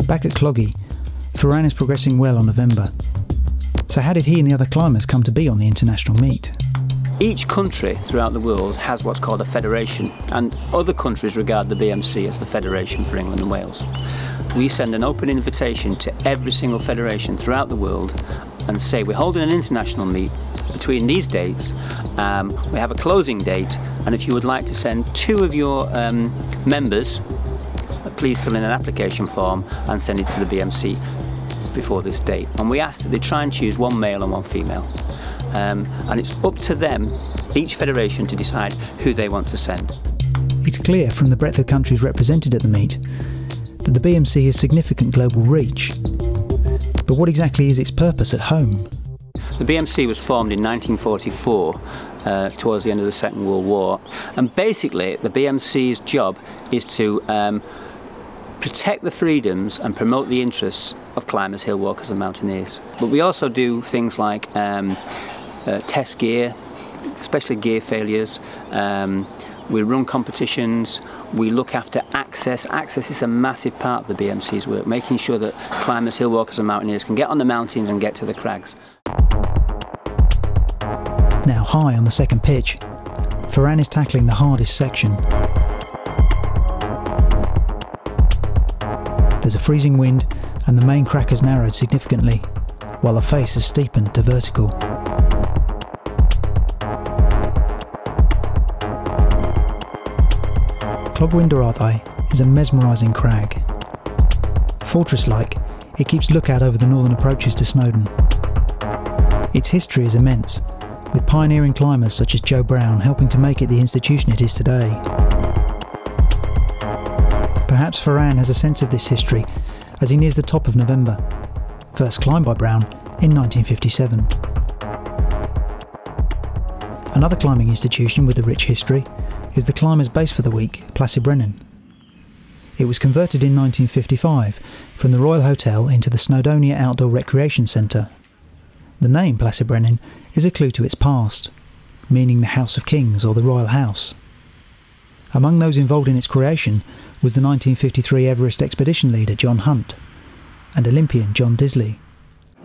Back at Cloggy, Ferran is progressing well on November. So how did he and the other climbers come to be on the international meet? Each country throughout the world has what's called a federation, and other countries regard the BMC as the federation for England and Wales. We send an open invitation to every single federation throughout the world and say we're holding an international meet between these dates. We have a closing date, and if you would like to send 2 of your members, please fill in an application form and send it to the BMC before this date. And we ask that they try and choose 1 male and 1 female. And it's up to them, each federation, to decide who they want to send. It's clear from the breadth of countries represented at the meet that the BMC has significant global reach. But what exactly is its purpose at home? The BMC was formed in 1944, towards the end of the Second World War, and basically the BMC's job is to protect the freedoms and promote the interests of climbers, hill walkers and mountaineers. But we also do things like test gear, especially gear failures. We run competitions. We look after access. Access is a massive part of the BMC's work, making sure that climbers, hill walkers and mountaineers can get on the mountains and get to the crags. Now high on the second pitch, Ferran is tackling the hardest section. There's a freezing wind and the main crack has narrowed significantly, while the face has steepened to vertical. Clogwynderarddau is a mesmerising crag. Fortress-like, it keeps lookout over the northern approaches to Snowdon. Its history is immense, with pioneering climbers such as Joe Brown helping to make it the institution it is today. Perhaps Ferran has a sense of this history as he nears the top of November, first climbed by Brown in 1957. Another climbing institution with a rich history is the climbers' base for the week, Plasibrennan. It was converted in 1955 from the Royal Hotel into the Snowdonia Outdoor Recreation Centre. The name Plasibrennan is a clue to its past, meaning the House of Kings or the Royal House. Among those involved in its creation was the 1953 Everest expedition leader John Hunt and Olympian John Disley.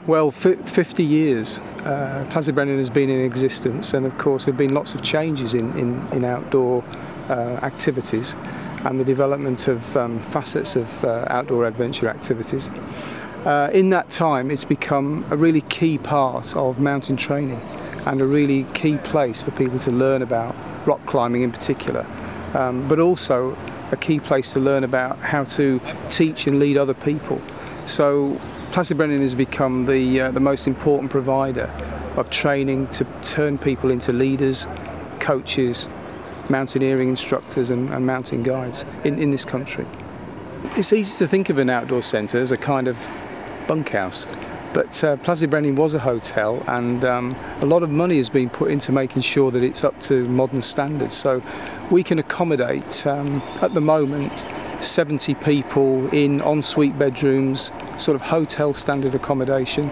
Well, 50 years Plasibrennan has been in existence, and of course there have been lots of changes in outdoor activities and the development of facets of outdoor adventure activities. In that time it's become a really key part of mountain training and a really key place for people to learn about rock climbing in particular, but also a key place to learn about how to teach and lead other people. So Plasibrennan has become the most important provider of training to turn people into leaders, coaches, mountaineering instructors and mountain guides in this country. It's easy to think of an outdoor centre as a kind of bunkhouse, but Plasibrennan was a hotel, and a lot of money has been put into making sure that it's up to modern standards. So we can accommodate, at the moment, 70 people in ensuite bedrooms, sort of hotel standard accommodation,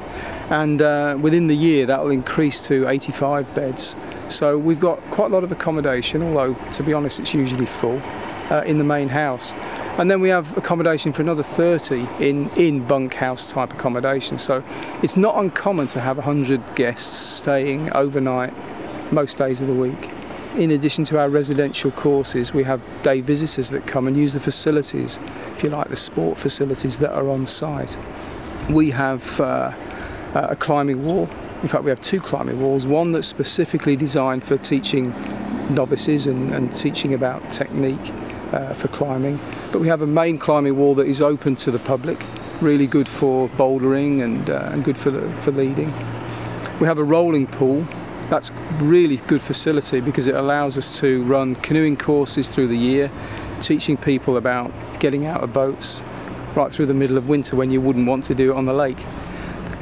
and within the year that will increase to 85 beds. So we've got quite a lot of accommodation, although to be honest it's usually full, in the main house. And then we have accommodation for another 30 in bunkhouse type accommodation. So it's not uncommon to have 100 guests staying overnight most days of the week. In addition to our residential courses, we have day visitors that come and use the facilities, if you like, the sport facilities that are on site. We have a climbing wall. In fact, we have 2 climbing walls, one that's specifically designed for teaching novices and teaching about technique for climbing. But we have a main climbing wall that is open to the public, really good for bouldering and good for leading. We have a rolling pool. That's really good facility because it allows us to run canoeing courses through the year, teaching people about getting out of boats right through the middle of winter when you wouldn't want to do it on the lake.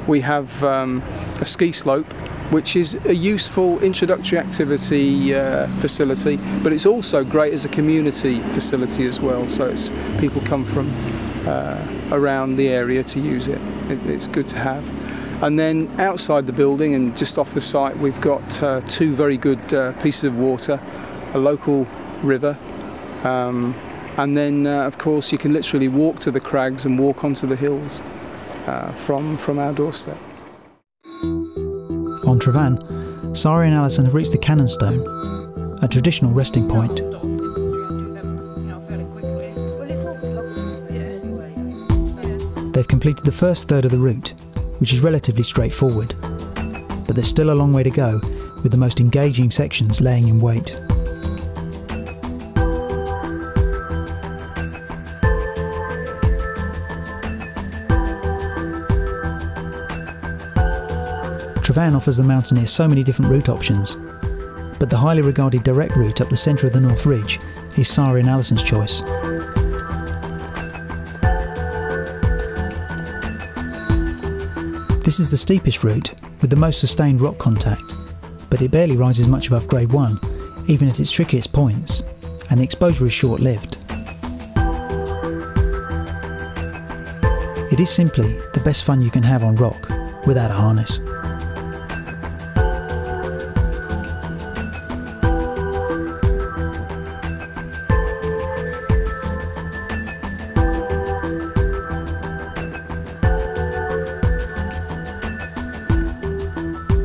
We have a ski slope, which is a useful introductory activity facility, but it's also great as a community facility as well, so people come from around the area to use it. It's good to have. And then outside the building and just off the site we've got 2 very good pieces of water, a local river And then, of course, you can literally walk to the crags and walk onto the hills from our doorstep. On Travan, Sari and Alison have reached the Cannon Stone, a traditional resting point. They've completed the first third of the route, which is relatively straightforward, but there's still a long way to go, with the most engaging sections laying in wait. Travan offers the mountaineers so many different route options, but the highly regarded direct route up the centre of the North Ridge is Sari and Alison's choice. This is the steepest route, with the most sustained rock contact, but it barely rises much above grade 1, even at its trickiest points, and the exposure is short-lived. It is simply the best fun you can have on rock, without a harness.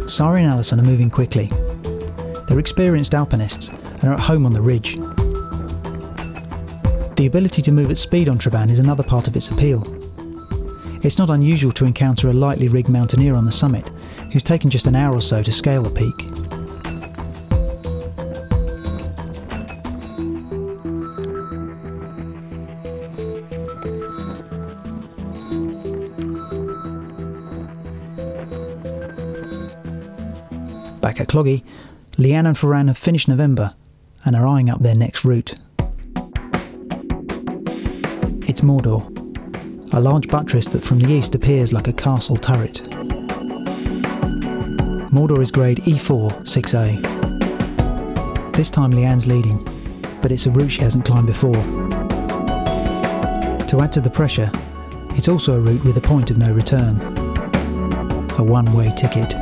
Sari and Alison are moving quickly. They're experienced alpinists and are at home on the ridge. The ability to move at speed on Travan is another part of its appeal. It's not unusual to encounter a lightly rigged mountaineer on the summit who's taken just an hour or so to scale the peak. Back at Cloggy, Leanne and Ferran have finished November and are eyeing up their next route. It's Mordor, a large buttress that from the east appears like a castle turret. Mordor is grade E4 6A. This time Leanne's leading, but it's a route she hasn't climbed before. To add to the pressure, it's also a route with a point of no return. A one-way ticket.